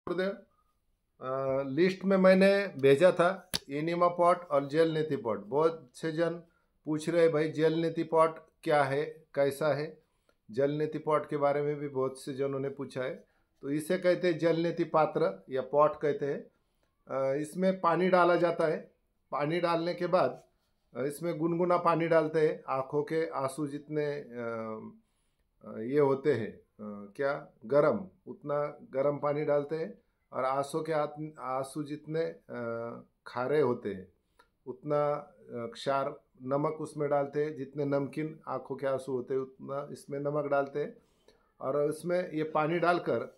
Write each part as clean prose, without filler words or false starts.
List में मैंने भेजा था एनीमा पॉट और जेल नीति पॉट। बहुत से जन पूछ रहे भाई जेल नीति पॉट क्या है, कैसा है। जल नीति पॉट के बारे में भी बहुत से जनों ने पूछा है। तो इसे कहते हैं जल नीति पात्र या पॉट कहते हैं। इसमें पानी डाला जाता है। पानी डालने के बाद इसमें गुनगुना पानी डालते हैं, आँखों के आंसू जितने ये होते हैं क्या गरम, उतना गरम पानी डालते हैं। और आंसू के आंसू जितने खारे होते हैं उतना क्षार नमक उसमें डालते हैं। जितने नमकीन आंखों के आंसू होते हैं उतना इसमें नमक डालते हैं। और इसमें ये पानी डालकर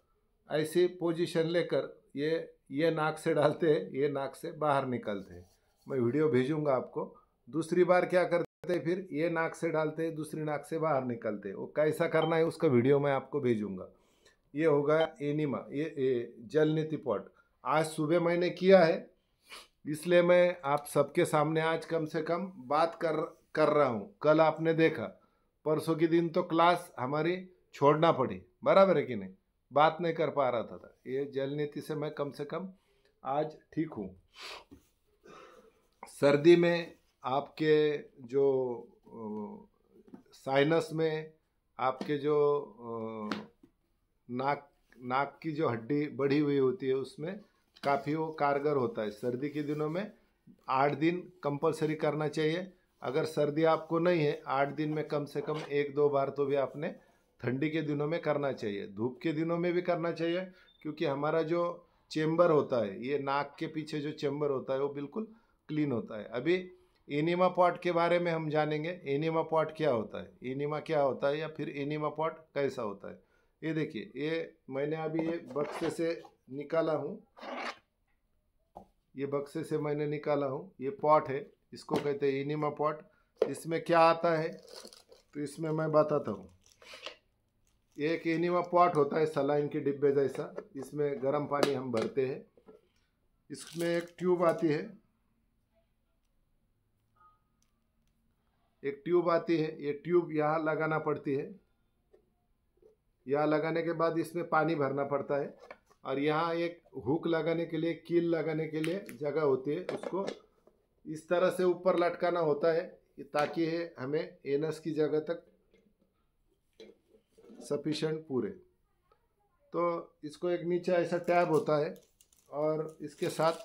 ऐसी पोजीशन लेकर ये नाक से डालते हैं, ये नाक से बाहर निकलते हैं। मैं वीडियो भेजूंगा आपको। दूसरी बार क्या करते हैं, फिर ये नाक से डालते हैं, दूसरी नाक से बाहर निकलते हैं। वो कैसा करना है उसका वीडियो मैं आपको भेजूंगा। ये होगा एनीमा, ये जल नीति पॉट। आज सुबह मैंने किया है, इसलिए मैं आप सबके सामने आज कम से कम बात कर रहा हूँ। कल आपने देखा, परसों के दिन तो क्लास हमारी छोड़ना पड़ी, बराबर है कि नहीं, बात नहीं कर पा रहा था। ये जल नीति से मैं कम से कम आज ठीक हूँ। सर्दी में आपके जो साइनस में आपके जो नाक की जो हड्डी बढ़ी हुई होती है उसमें काफ़ी वो कारगर होता है। सर्दी के दिनों में 8 दिन कंपलसरी करना चाहिए। अगर सर्दी आपको नहीं है, 8 दिन में कम से कम 1-2 बार तो भी आपने ठंडी के दिनों में करना चाहिए। धूप के दिनों में भी करना चाहिए, क्योंकि हमारा जो चेम्बर होता है, ये नाक के पीछे जो चेम्बर होता है वो बिल्कुल क्लीन होता है। अभी एनीमा पॉट के बारे में हम जानेंगे। एनीमा पॉट क्या होता है, एनीमा क्या होता है, या फिर एनीमा पॉट कैसा होता है। ये देखिए, ये मैंने अभी ये बक्से से निकाला हूँ, ये बक्से से मैंने निकाला हूँ। ये पॉट है, इसको कहते हैं एनीमा पॉट। इसमें क्या आता है तो इसमें मैं बताता हूँ। एक एनीमा पॉट होता है सलाइन के डिब्बे जैसा, इसमें गर्म पानी हम भरते हैं। इसमें एक ट्यूब आती है, एक ट्यूब आती है। ये ट्यूब यहाँ लगाना पड़ती है। यहाँ लगाने के बाद इसमें पानी भरना पड़ता है। और यहाँ एक हुक लगाने के लिए, कील लगाने के लिए जगह होती है, उसको इस तरह से ऊपर लटकाना होता है ताकि हमें एनस की जगह तक सफिशेंट पूरे। तो इसको एक नीचे ऐसा टैब होता है, और इसके साथ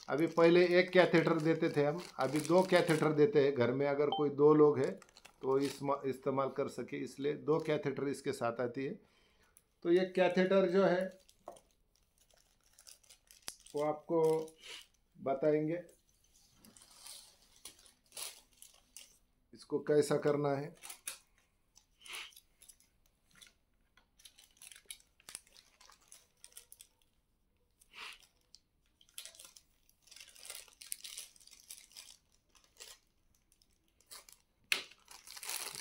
अभी पहले एक कैथेटर देते थे हम, अभी 2 कैथेटर देते हैं। घर में अगर कोई 2 लोग हैं तो इस्तेमाल कर सके, इसलिए 2 कैथेटर इसके साथ आती है। तो ये कैथेटर जो है वो आपको बताएंगे इसको कैसा करना है।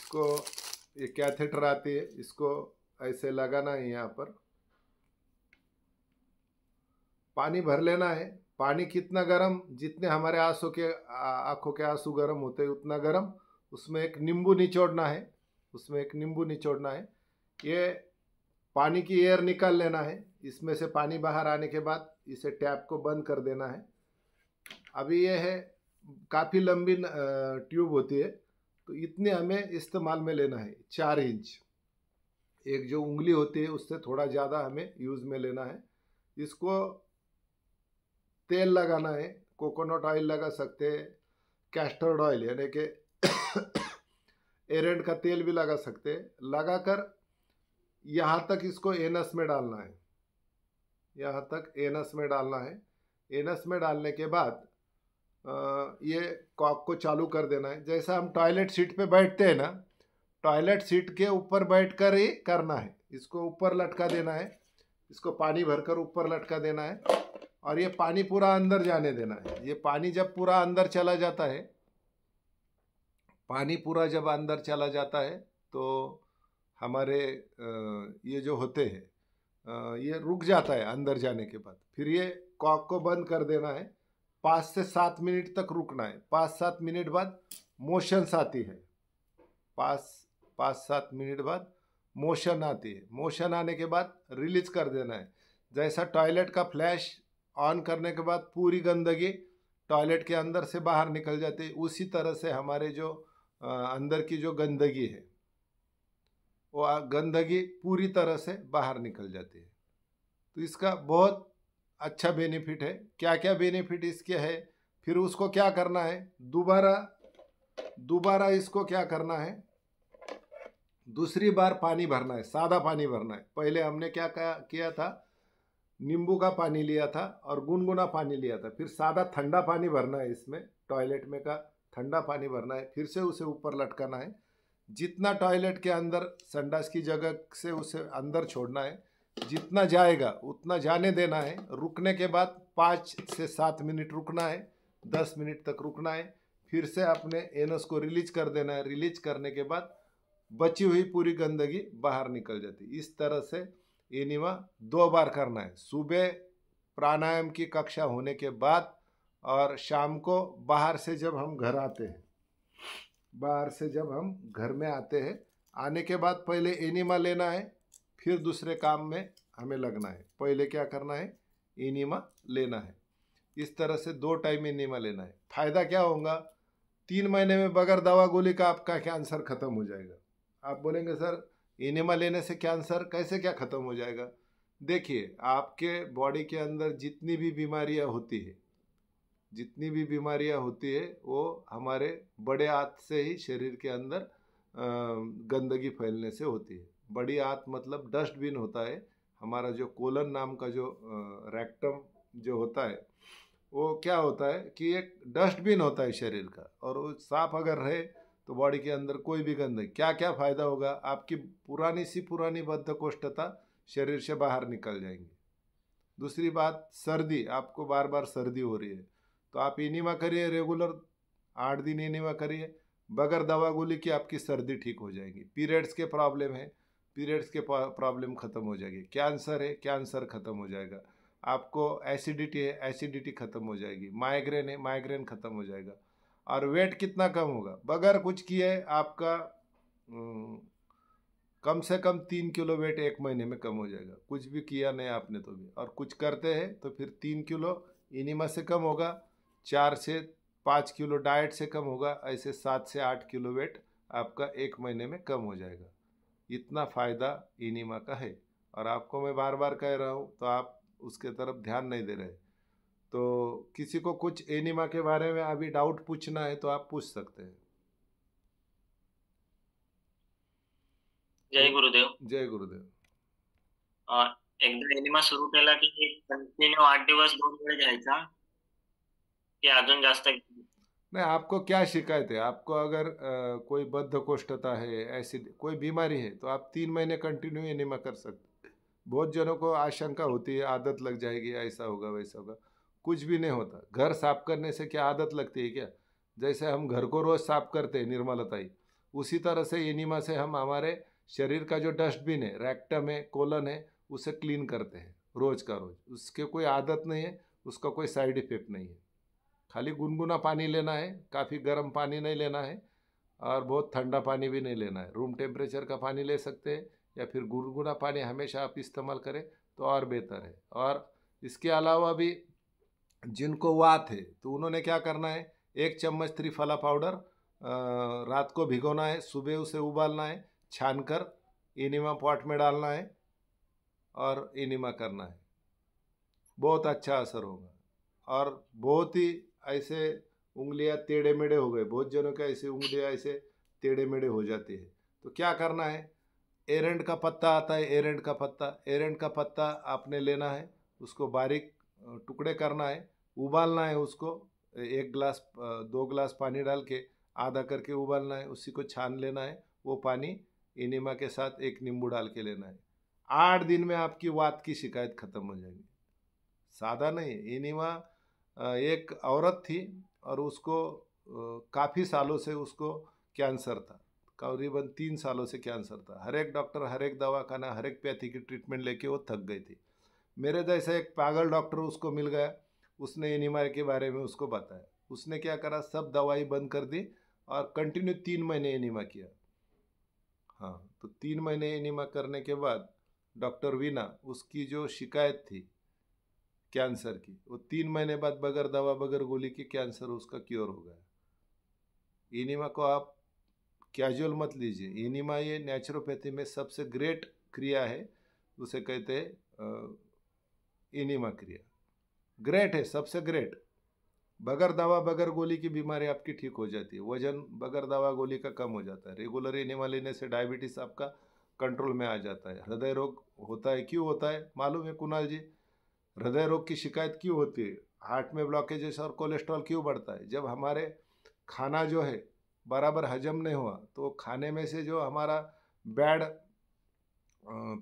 इसको ये कैथेटर आती है, इसको ऐसे लगाना है। यहाँ पर पानी भर लेना है। पानी कितना गर्म, जितने हमारे आंखों के आंसू गर्म होते हैं उतना गर्म। उसमें एक नींबू निचोड़ना है, उसमें एक नींबू निचोड़ना है। ये पानी की एयर निकाल लेना है। इसमें से पानी बाहर आने के बाद इसे टैप को बंद कर देना है। अभी ये है, काफ़ी लंबी ट्यूब होती है, तो इतने हमें इस्तेमाल में लेना है। 4 इंच, एक जो उंगली होती है उससे थोड़ा ज़्यादा हमें यूज़ में लेना है। इसको तेल लगाना है, कोकोनट ऑयल लगा सकते हैं, कैस्टर ऑयल यानी कि एरेंड का तेल भी लगा सकते हैं। लगाकर यहाँ तक इसको एनस में डालना है, यहाँ तक एनस में डालना है। एनस में डालने के बाद ये कॉक को चालू कर देना है। जैसा हम टॉयलेट सीट पे बैठते हैं ना, टॉयलेट सीट के ऊपर बैठकर ही करना है। इसको ऊपर लटका देना है, इसको पानी भरकर ऊपर लटका देना है, और ये पानी पूरा अंदर जाने देना है। ये पानी जब पूरा अंदर चला जाता है, पानी पूरा जब अंदर चला जाता है तो हमारे ये जो होते हैं ये रुक जाता है अंदर जाने के बाद। फिर ये कॉक को बंद कर देना है। 5 से 7 मिनट तक रुकना है। 5-7 मिनट बाद मोशंस आती है। 5-7 मिनट बाद मोशन आती है। मोशन आने के बाद रिलीज कर देना है। जैसा टॉयलेट का फ्लैश ऑन करने के बाद पूरी गंदगी टॉयलेट के अंदर से बाहर निकल जाती है, उसी तरह से हमारे जो अंदर की जो गंदगी है वो गंदगी पूरी तरह से बाहर निकल जाती है। तो इसका बहुत अच्छा बेनिफिट है। क्या क्या बेनिफिट इसके है, फिर उसको क्या करना है, दोबारा इसको क्या करना है, दूसरी बार पानी भरना है, सादा पानी भरना है। पहले हमने क्या किया था, नींबू का पानी लिया था और गुनगुना पानी लिया था, फिर सादा ठंडा पानी भरना है इसमें, टॉयलेट में का ठंडा पानी भरना है, फिर से उसे ऊपर लटकाना है। जितना टॉयलेट के अंदर संडास की जगह से उसे अंदर छोड़ना है, जितना जाएगा उतना जाने देना है। रुकने के बाद 5 से 7 मिनट रुकना है, 10 मिनट तक रुकना है, फिर से अपने एनस को रिलीज कर देना है। रिलीज करने के बाद बची हुई पूरी गंदगी बाहर निकल जाती। इस तरह से एनिमा 2 बार करना है, सुबह प्राणायाम की कक्षा होने के बाद और शाम को बाहर से जब हम घर आते हैं, बाहर से जब हम घर में आते हैं, आने के बाद पहले एनिमा लेना है, फिर दूसरे काम में हमें लगना है। पहले क्या करना है, एनिमा लेना है। इस तरह से 2 टाइम एनिमा लेना है। फायदा क्या होगा, 3 महीने में बगैर दवा गोली का आपका कैंसर खत्म हो जाएगा। आप बोलेंगे सर एनिमा लेने से कैंसर कैसे क्या खत्म हो जाएगा। देखिए, आपके बॉडी के अंदर जितनी भी बीमारियां होती है, जितनी भी बीमारियां होती है वो हमारे बड़े आंत से ही शरीर के अंदर गंदगी फैलने से होती है। बड़ी आंत मतलब डस्टबिन होता है। हमारा जो कोलन नाम का जो रेक्टम जो होता है, वो क्या होता है कि एक डस्टबिन होता है शरीर का, और वो साफ अगर रहे तो बॉडी के अंदर कोई भी गंदगी, क्या क्या फायदा होगा, आपकी पुरानी बद्धकोष्ठता शरीर से बाहर निकल जाएंगी। दूसरी बात, सर्दी, आपको बार बार सर्दी हो रही है तो आप एनिमा करिए, रेगुलर 8 दिन एनिमा करिए, बगैर दवा गोली की आपकी सर्दी ठीक हो जाएगी। पीरियड्स के प्रॉब्लम है, पीरियड्स के प्रॉब्लम खत्म हो जाएगी। कैंसर है, कैंसर खत्म हो जाएगा। आपको एसिडिटी है, एसिडिटी खत्म हो जाएगी। माइग्रेन है, माइग्रेन खत्म हो जाएगा। और वेट कितना कम होगा, बगैर कुछ किए आपका कम से कम 3 किलो वेट 1 महीने में कम हो जाएगा। कुछ भी किया नहीं आपने तो भी, और कुछ करते हैं तो फिर 3 किलो इनिमा से कम होगा, 4 से 5 किलो डाइट से कम होगा, ऐसे 7 से 8 किलो वेट आपका 1 महीने में कम हो जाएगा। इतना फ़ायदा इनिमा का है, और आपको मैं बार बार कह रहा हूँ तो आप उसके तरफ ध्यान नहीं दे रहे। तो किसी को कुछ एनिमा के बारे में अभी डाउट पूछना है तो आप पूछ सकते हैं। जय गुरुदेव. जय गुरुदेव. एकदा एनिमा सुरू केला की कंटिन्यू 8 दिवस 2 वेळ घ्यायचा की अजून जास्त? नहीं, आपको क्या शिकायत है, आपको अगर कोई बद्धकोष्ठता है, ऐसी कोई बीमारी है तो आप 3 महीने कंटिन्यू एनिमा कर सकते हैं। बहुत जनों को आशंका होती है आदत लग जाएगी, ऐसा होगा वैसा होगा। कुछ भी नहीं होता। घर साफ करने से क्या आदत लगती है क्या? जैसे हम घर को रोज़ साफ करते हैं निर्मलताई, उसी तरह से एनिमा से हम हमारे शरीर का जो डस्टबिन है, रेक्टम है, कोलन है, उसे क्लीन करते हैं रोज़ का रोज़। उसके कोई आदत नहीं है, उसका कोई साइड इफेक्ट नहीं है। खाली गुनगुना पानी लेना है, काफ़ी गर्म पानी नहीं लेना है और बहुत ठंडा पानी भी नहीं लेना है। रूम टेम्परेचर का पानी ले सकते हैं, या फिर गुनगुना पानी हमेशा आप इस्तेमाल करें तो और बेहतर है। और इसके अलावा भी जिनको वात है तो उन्होंने क्या करना है, 1 चम्मच त्रिफला पाउडर रात को भिगोना है, सुबह उसे उबालना है, छानकर एनिमा पॉट में डालना है और एनिमा करना है। बहुत अच्छा असर होगा। और बहुत ही ऐसे उंगलियां टेढ़े मेढ़े हो गए, बहुत जनों के ऐसे उंगलियां ऐसे टेढ़े मेढ़े हो जाती है, तो क्या करना है, एरंड का पत्ता आता है, एरंड का पत्ता, एरंड का पत्ता आपने लेना है, उसको बारीक टुकड़े करना है, उबालना है उसको, 1 गिलास 2 गिलास पानी डाल के आधा करके उबालना है, उसी को छान लेना है। वो पानी इनिमा के साथ 1 नींबू डाल के लेना है। 8 दिन में आपकी वात की शिकायत खत्म हो जाएगी। सादा नहीं, इनिमा एक औरत थी और उसको काफ़ी सालों से उसको कैंसर था, करीबन 3 सालों से कैंसर था। हर एक डॉक्टर, हर एक दवा खाना, हर एक पैथी की ट्रीटमेंट लेके वो थक गई थी। मेरे जैसा एक पागल डॉक्टर उसको मिल गया, उसने एनिमा के बारे में उसको बताया। उसने क्या करा, सब दवाई बंद कर दी और कंटिन्यू 3 महीने एनिमा किया। हाँ, तो 3 महीने एनिमा करने के बाद डॉक्टर वीना, उसकी जो शिकायत थी कैंसर की, वो 3 महीने बाद बगैर दवा बगैर गोली की कैंसर उसका क्योर हो गया। इनिमा को आप कैजुअल मत लीजिए। इनिमा ये नेचुरोपैथी में सबसे ग्रेट क्रिया है, उसे कहते हैं इनिमा क्रिया। ग्रेट है, सबसे ग्रेट। बगैर दवा बगैर गोली की बीमारी आपकी ठीक हो जाती है। वजन बगैर दवा गोली का कम हो जाता है। रेगुलर इनिमा लेने से डायबिटीज आपका कंट्रोल में आ जाता है। हृदय रोग होता है, क्यों होता है मालूम है कुणाल जी? हृदय रोग की शिकायत क्यों होती है? हार्ट में ब्लॉकेजेस और कोलेस्ट्रॉल क्यों बढ़ता है? जब हमारे खाना जो है बराबर हजम नहीं हुआ, तो खाने में से जो हमारा बैड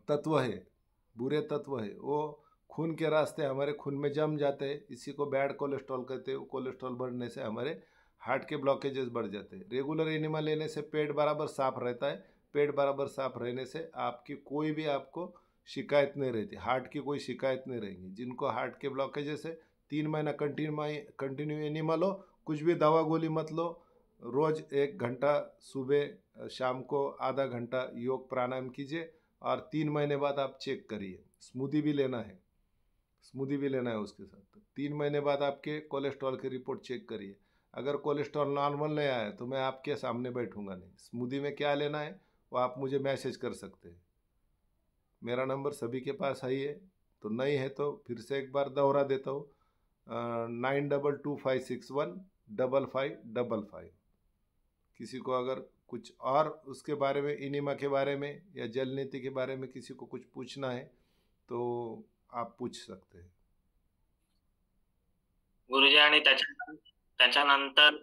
तत्व है, बुरे तत्व है, वो खून के रास्ते हमारे खून में जम जाते हैं। इसी को बैड कोलेस्ट्रॉल कहते हैं। कोलेस्ट्रॉल बढ़ने से हमारे हार्ट के ब्लॉकेजेस बढ़ जाते हैं। रेगुलर एनिमा लेने से पेट बराबर साफ रहता है। पेट बराबर साफ रहने से आपकी कोई भी आपको शिकायत नहीं रहती, हार्ट की कोई शिकायत नहीं रहेगी। जिनको हार्ट के ब्लॉकेजेस है, 3 महीना कंटिन्यू एनिमा लो, कुछ भी दवा गोली मत लो। रोज़ 1 घंटा सुबह शाम को आधा घंटा योग प्राणायाम कीजिए, और 3 महीने बाद आप चेक करिए। स्मूदी भी लेना है, स्मूदी भी लेना है उसके साथ। तो 3 महीने बाद आपके कोलेस्ट्रॉल की रिपोर्ट चेक करिए। अगर कोलेस्ट्रॉल नॉर्मल नहीं आया तो मैं आपके सामने बैठूंगा नहीं। स्मूदी में क्या लेना है वो आप मुझे मैसेज कर सकते हैं। मेरा नंबर सभी के पास है ही है, तो नहीं है तो फिर से एक बार दोहरा देता हूँ, 9225615555। किसी को अगर कुछ और उसके बारे में, इनिमा के बारे में या जल नीति के बारे में किसी को कुछ पूछना है तो आप पूछ सकते हैं। गुरुजी, आणि त्याच्यानंतर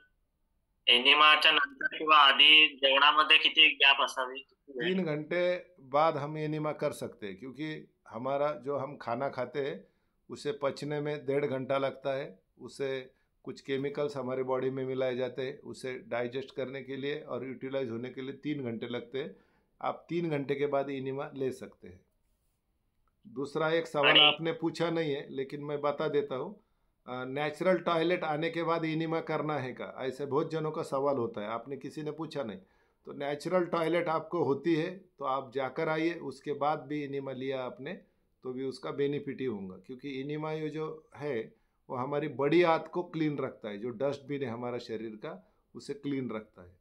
एनिमाच्या नंतर किंवा आधी जेवणामध्ये किती गॅप असावी, किती वेळ? 3 घंटे बाद हम एनिमा कर सकते हैं, क्योंकि हमारा जो हम खाना खाते हैं उसे पचने में 1.5 घंटा लगता है। उसे कुछ केमिकल्स हमारे बॉडी में मिलाए जाते हैं, उसे डाइजेस्ट करने के लिए और यूटिलाइज होने के लिए 3 घंटे लगते हैं। आप 3 घंटे के बाद एनिमा ले सकते हैं। दूसरा एक सवाल आणि आपने पूछा नहीं है, लेकिन मैं बता देता हूँ। नेचुरल टॉयलेट आने के बाद इनिमा करना है का, ऐसे बहुत जनों का सवाल होता है, आपने किसी ने पूछा नहीं। तो नेचुरल टॉयलेट आपको होती है तो आप जाकर आइए, उसके बाद भी इनिमा लिया आपने तो भी उसका बेनिफिट ही होगा। क्योंकि इनिमा ये जो है वो हमारी बड़ी आंत को क्लीन रखता है, जो डस्टबिन है हमारा शरीर का उसे क्लीन रखता है।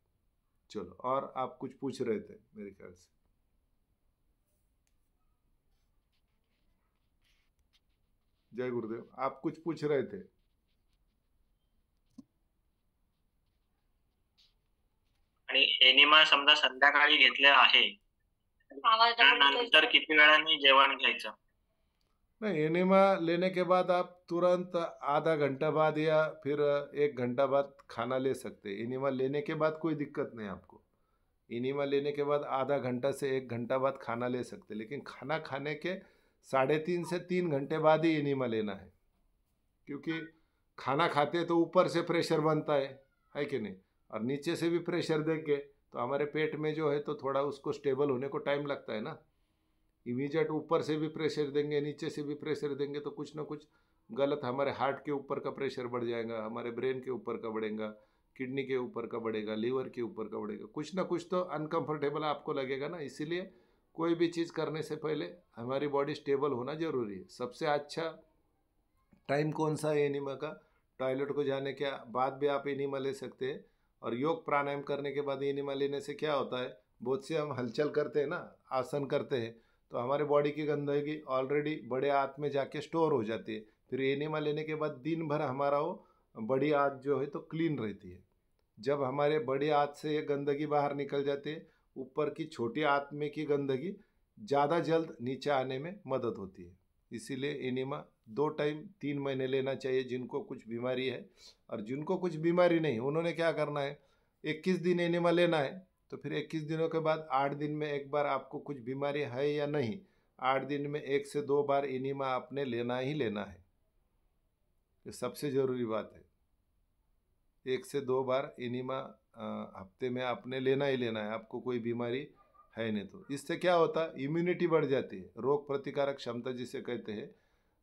चलो, और आप कुछ पूछ रहे थे मेरे ख्याल से। जय गुरुदेव, आप कुछ पूछ रहे थे। आणि एनिमा समजा संध्याकाळी घेतले आहे, त्यानंतर किती वेळाने जेवण घ्यायचं? नहीं, एनिमा लेने के बाद आप तुरंत आधा घंटा बाद या फिर 1 घंटा बाद खाना ले सकते हैं। एनिमा लेने के बाद कोई दिक्कत नहीं आपको। एनिमा लेने के बाद आधा घंटा से 1 घंटा बाद खाना ले सकते हैं, लेकिन खाना खाने के 3.5 से 3 घंटे बाद ही एनिमा लेना है। क्योंकि खाना खाते तो ऊपर से प्रेशर बनता है कि नहीं, और नीचे से भी प्रेशर देंगे तो हमारे पेट में जो है तो थोड़ा उसको स्टेबल होने को टाइम लगता है ना। इमीडिएट ऊपर से भी प्रेशर देंगे, नीचे से भी प्रेशर देंगे तो कुछ ना कुछ गलत, हमारे हार्ट के ऊपर का प्रेशर बढ़ जाएगा, हमारे ब्रेन के ऊपर का बढ़ेगा, किडनी के ऊपर का बढ़ेगा, लीवर के ऊपर का बढ़ेगा, कुछ ना कुछ तो अनकंफर्टेबल आपको लगेगा ना। इसीलिए कोई भी चीज़ करने से पहले हमारी बॉडी स्टेबल होना जरूरी है। सबसे अच्छा टाइम कौन सा है एनिमा का? टॉयलेट को जाने के बाद भी आप एनिमा ले सकते हैं, और योग प्राणायाम करने के बाद एनिमा लेने से क्या होता है, बहुत से हम हलचल करते हैं ना, आसन करते हैं, तो हमारे बॉडी की गंदगी ऑलरेडी बड़े आंत में जाके स्टोर हो जाती है। फिर एनिमा लेने के बाद दिन भर हमारा वो बड़ी आंत जो है तो क्लीन रहती है। जब हमारे बड़ी आंत से ये गंदगी बाहर निकल जाती है, ऊपर की छोटी आंत में की गंदगी ज़्यादा जल्द नीचे आने में मदद होती है। इसीलिए एनिमा 2 टाइम 3 महीने लेना चाहिए जिनको कुछ बीमारी है। और जिनको कुछ बीमारी नहीं, उन्होंने क्या करना है, 21 दिन एनिमा लेना है। तो फिर 21 दिनों के बाद 8 दिन में एक बार, आपको कुछ बीमारी है या नहीं, 8 दिन में 1 से 2 बार एनिमा आपने लेना ही लेना है। ये सबसे ज़रूरी बात है। 1 से 2 बार एनिमा हफ्ते में आपने लेना ही लेना है, आपको कोई बीमारी है नहीं तो। इससे क्या होता है, इम्यूनिटी बढ़ जाती है, रोग प्रतिकारक क्षमता जिसे कहते हैं,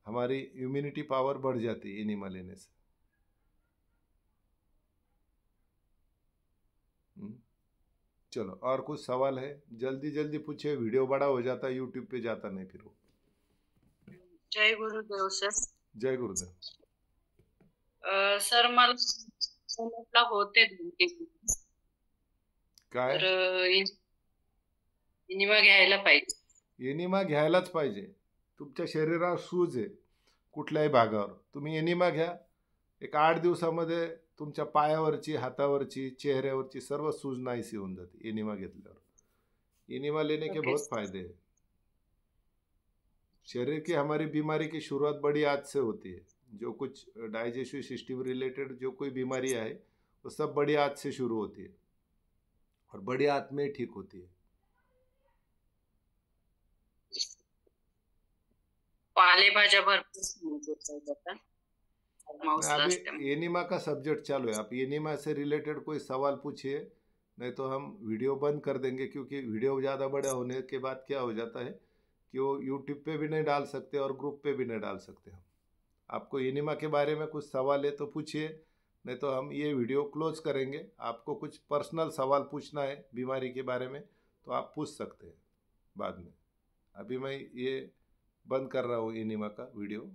हमारी इम्यूनिटी पावर बढ़ जाती है एनिमा लेने से। चलो, और कुछ सवाल है? जल्दी जल्दी पूछे, वीडियो बड़ा हो जाता है, यूट्यूब पे जाता नहीं फिर वो। जय गुरुदेव सर. जय गुरुदेव. सर मला म्हटलं होते 2-3 दिवस. काय? तर इनिमा घ्यायला पाहिजे. एनिमा घ्यायलाच पाहिजे. तुमच्या शरीरावर सूज आहे कुठल्याही भागावर, तुम्ही एनिमा घ्या. एक 8 दिवसामध्ये तुमच्या पायावरची, हाथावरची, चेहऱ्यावरची सर्व सूज नाहीसी होऊन जाते एनिमा घेतल्यावर. एनिमा लेने के Okay. बहुत फायदे हैं. शरीर की हमारी बीमारी की शुरुआत बड़ी आंत से होती है. जो कुछ डाइजेस्टिव सिस्टम रिलेटेड जो कोई बीमारी है वो सब बड़ी आंत से शुरू होती है और बड़ी आंत में ही ठीक होती है. पालेभाज्या भरपूर सांगितलं आता. मांस अभी असल्यामुळे. एनिमा का सब्जेक्ट चालू है. आप एनिमा से रिलेटेड कोई सवाल पूछिए, नहीं तो हम वीडियो बंद कर देंगे, क्योंकि वीडियो ज़्यादा बड़ा होने के बाद क्या हो जाता है कि वो यूट्यूब पे भी नहीं डाल सकते और ग्रुप पे भी नहीं डाल सकते हम. आपको एनिमा के बारे में कुछ सवाल है तो पूछिए, नहीं तो हम ये वीडियो क्लोज करेंगे. आपको कुछ पर्सनल सवाल पूछना है बीमारी के बारे में तो आप पूछ सकते हैं बाद में. अभी मैं ये बंद कर रहा हूँ एनिमा का वीडियो.